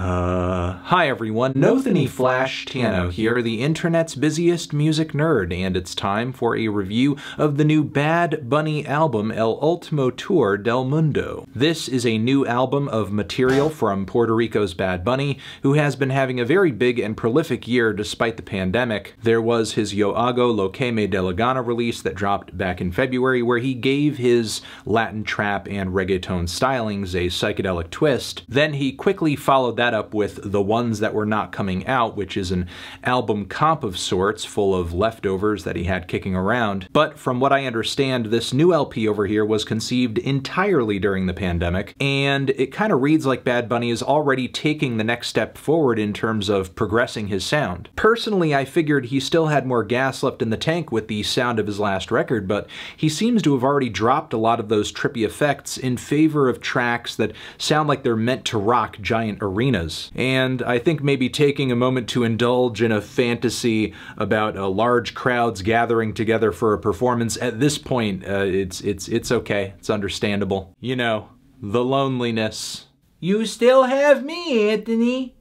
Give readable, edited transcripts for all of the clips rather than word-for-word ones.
Hi everyone, Nothany Flash Tiano here, the internet's busiest music nerd, and it's time for a review of the new Bad Bunny album, El Último Tour del Mundo. This is a new album of material from Puerto Rico's Bad Bunny, who has been having a very big and prolific year despite the pandemic. There was his Yo Hago Lo Que Me De La Gana release that dropped back in February, where he gave his Latin trap and reggaeton stylings a psychedelic twist. Then he quickly followed that up with The Ones That Were Not Coming Out, which is an album comp of sorts full of leftovers that he had kicking around. But from what I understand, this new LP over here was conceived entirely during the pandemic, and it kind of reads like Bad Bunny is already taking the next step forward in terms of progressing his sound. Personally, I figured he still had more gas left in the tank with the sound of his last record, but he seems to have already dropped a lot of those trippy effects in favor of tracks that sound like they're meant to rock giant arenas. And I think maybe taking a moment to indulge in a fantasy about large crowds gathering together for a performance at this point, it's okay. It's understandable. You know, the loneliness. You still have me, Anthony.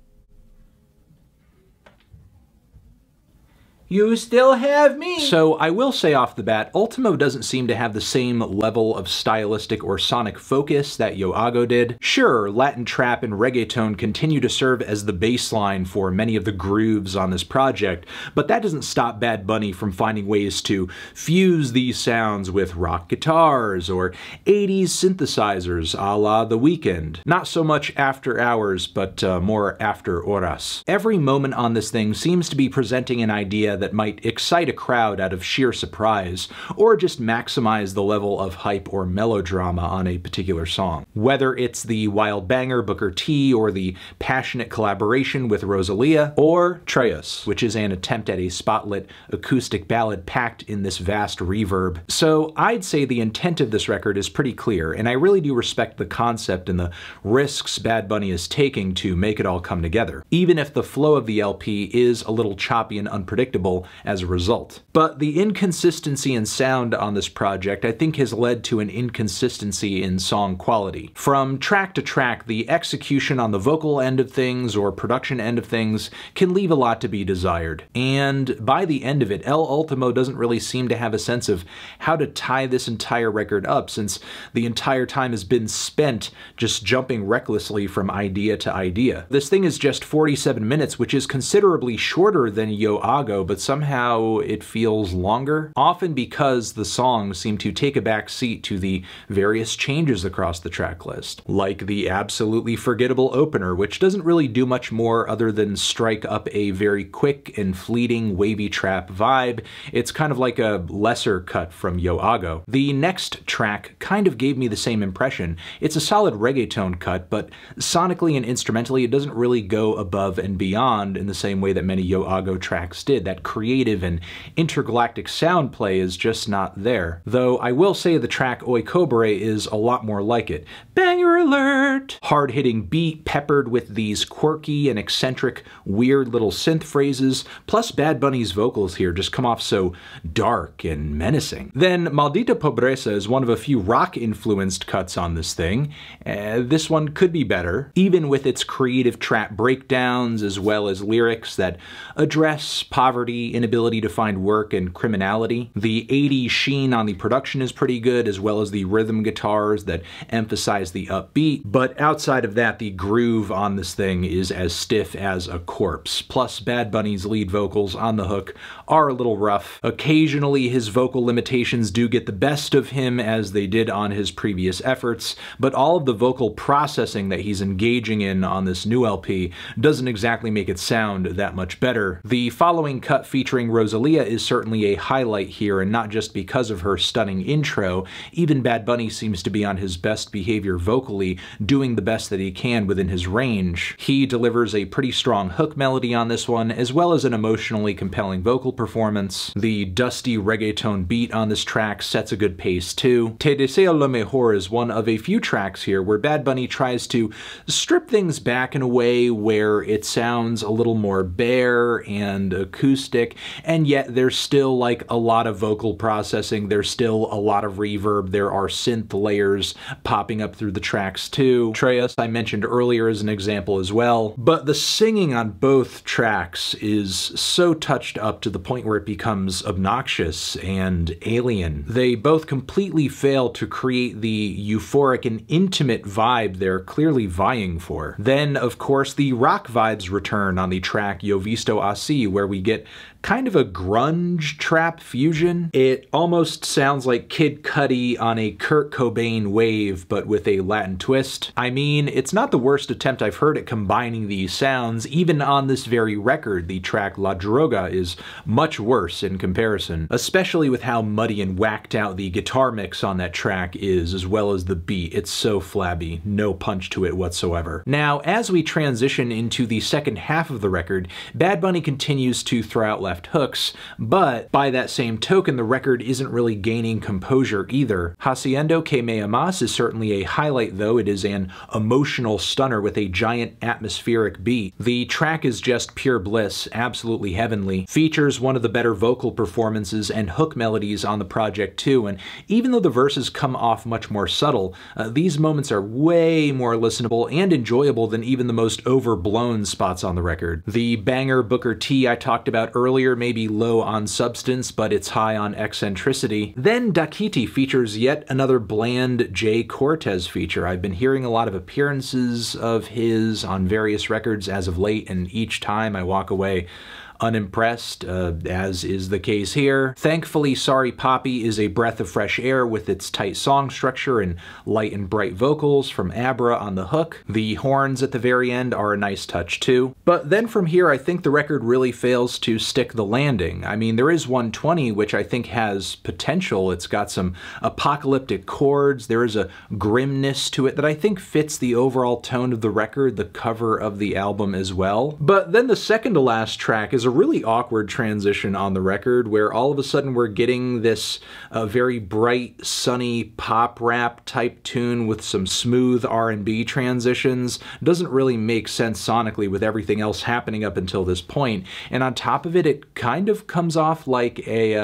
You still have me! So I will say off the bat, Último doesn't seem to have the same level of stylistic or sonic focus that Yo Hago did. Sure, Latin trap and reggaeton continue to serve as the baseline for many of the grooves on this project, but that doesn't stop Bad Bunny from finding ways to fuse these sounds with rock guitars or 80s synthesizers a la The Weeknd. Not so much after hours, but more after horas. Every moment on this thing seems to be presenting an idea that might excite a crowd out of sheer surprise, or just maximize the level of hype or melodrama on a particular song. Whether it's the wild banger Booker T, or the passionate collaboration with Rosalia, or Trellas, which is an attempt at a spotlit acoustic ballad packed in this vast reverb. So I'd say the intent of this record is pretty clear, and I really do respect the concept and the risks Bad Bunny is taking to make it all come together, even if the flow of the LP is a little choppy and unpredictable as a result. But the inconsistency in sound on this project, I think, has led to an inconsistency in song quality. From track to track, the execution on the vocal end of things or production end of things can leave a lot to be desired. And by the end of it, El Último doesn't really seem to have a sense of how to tie this entire record up, since the entire time has been spent just jumping recklessly from idea to idea. This thing is just 47 minutes, which is considerably shorter than Yo Hago, but somehow it feels longer, often because the songs seem to take a back seat to the various changes across the track list, like the absolutely forgettable opener, which doesn't really do much more other than strike up a very quick and fleeting wavy trap vibe. It's kind of like a lesser cut from Yo Hago. The next track kind of gave me the same impression. It's a solid reggaeton cut, but sonically and instrumentally it doesn't really go above and beyond in the same way that many Yo Hago tracks did. That creative and intergalactic sound play is just not there. Though I will say the track Oi Cobre is a lot more like it. Banger alert! Hard-hitting beat peppered with these quirky and eccentric weird little synth phrases, plus Bad Bunny's vocals here just come off so dark and menacing. Then Maldita Pobreza is one of a few rock-influenced cuts on this thing. This one could be better, even with its creative trap breakdowns as well as lyrics that address poverty, inability to find work, and criminality. The 80s sheen on the production is pretty good, as well as the rhythm guitars that emphasize the upbeat, but outside of that, the groove on this thing is as stiff as a corpse. Plus, Bad Bunny's lead vocals on the hook are a little rough. Occasionally, his vocal limitations do get the best of him, as they did on his previous efforts, but all of the vocal processing that he's engaging in on this new LP doesn't exactly make it sound that much better. The following cut featuring Rosalia is certainly a highlight here, and not just because of her stunning intro. Even Bad Bunny seems to be on his best behavior vocally, doing the best that he can within his range. He delivers a pretty strong hook melody on this one, as well as an emotionally compelling vocal performance. The dusty reggaeton beat on this track sets a good pace too. Te Deseo Lo Mejor is one of a few tracks here where Bad Bunny tries to strip things back in a way where it sounds a little more bare and acoustic acoustic, and yet there's still like a lot of vocal processing, there's still a lot of reverb, there are synth layers popping up through the tracks too. Atreus I mentioned earlier as an example as well, but the singing on both tracks is so touched up to the point where it becomes obnoxious and alien. They both completely fail to create the euphoric and intimate vibe they're clearly vying for. Then, of course, the rock vibes return on the track Yo Visto Así, where we get kind of a grunge trap fusion. It almost sounds like Kid Cudi on a Kurt Cobain wave, but with a Latin twist. I mean, it's not the worst attempt I've heard at combining these sounds. Even on this very record, the track La Droga is much worse in comparison, especially with how muddy and whacked out the guitar mix on that track is, as well as the beat. It's so flabby, no punch to it whatsoever. Now, as we transition into the second half of the record, Bad Bunny continues to throw out left hooks, but by that same token, the record isn't really gaining composure either. Haciendo Que Me Amas is certainly a highlight though. It is an emotional stunner with a giant atmospheric beat. The track is just pure bliss, absolutely heavenly. Features one of the better vocal performances and hook melodies on the project too, and even though the verses come off much more subtle, these moments are way more listenable and enjoyable than even the most overblown spots on the record. The banger Booker T I talked about earlier may be low on substance, but it's high on eccentricity. Then Dakiti features yet another bland Jay Cortez feature. I've been hearing a lot of appearances of his on various records as of late, and each time I walk away unimpressed, as is the case here. Thankfully, Sorry Papi is a breath of fresh air with its tight song structure and light and bright vocals from Abra on the hook. The horns at the very end are a nice touch too. But then from here, I think the record really fails to stick the landing. I mean, there is 120, which I think has potential. It's got some apocalyptic chords. There is a grimness to it that I think fits the overall tone of the record, the cover of the album as well. But then the second to last track is a really awkward transition on the record where all of a sudden we're getting this very bright, sunny pop rap type tune with some smooth R&B transitions. Doesn't really make sense sonically with everything else happening up until this point. And on top of it, it kind of comes off like a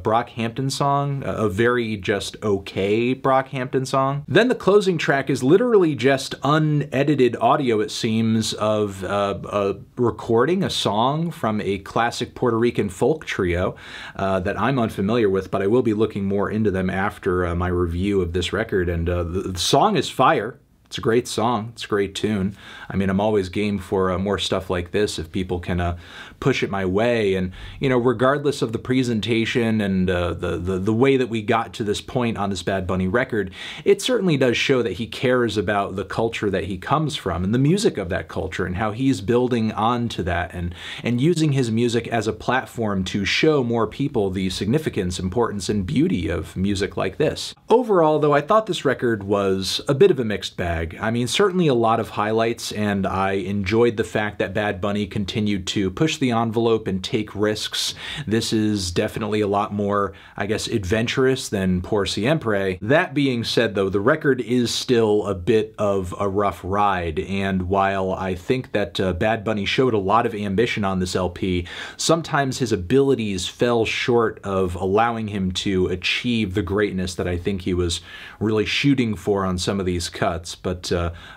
Brockhampton song, a very just okay Brockhampton song. Then the closing track is literally just unedited audio, it seems, of a recording, a song from a classic Puerto Rican folk trio that I'm unfamiliar with, but I will be looking more into them after my review of this record. And the song is fire. It's a great song. It's a great tune. I mean, I'm always game for more stuff like this if people can push it my way. And, you know, regardless of the presentation and the way that we got to this point on this Bad Bunny record, it certainly does show that he cares about the culture that he comes from and the music of that culture and how he's building onto that and using his music as a platform to show more people the significance, importance, and beauty of music like this. Overall, though, I thought this record was a bit of a mixed bag. I mean, certainly a lot of highlights, and I enjoyed the fact that Bad Bunny continued to push the envelope and take risks. This is definitely a lot more, I guess, adventurous than Por Siempre. That being said, though, the record is still a bit of a rough ride, and while I think that Bad Bunny showed a lot of ambition on this LP, sometimes his abilities fell short of allowing him to achieve the greatness that I think he was really shooting for on some of these cuts. But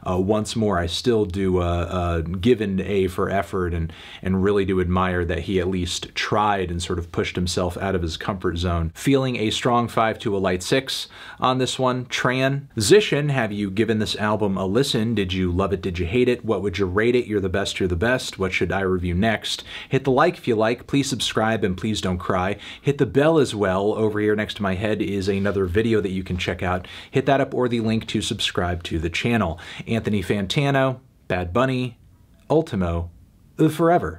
once more, I still do give an A for effort and really do admire that he at least tried and sort of pushed himself out of his comfort zone. Feeling a strong 5 to a light 6 on this one. Transition, have you given this album a listen? Did you love it? Did you hate it? What would you rate it? You're the best, you're the best. What should I review next? Hit the like if you like. Please subscribe and please don't cry. Hit the bell as well. Over here next to my head is another video that you can check out. Hit that up or the link to subscribe to the channel. Anthony Fantano, Bad Bunny, Ultimo, forever.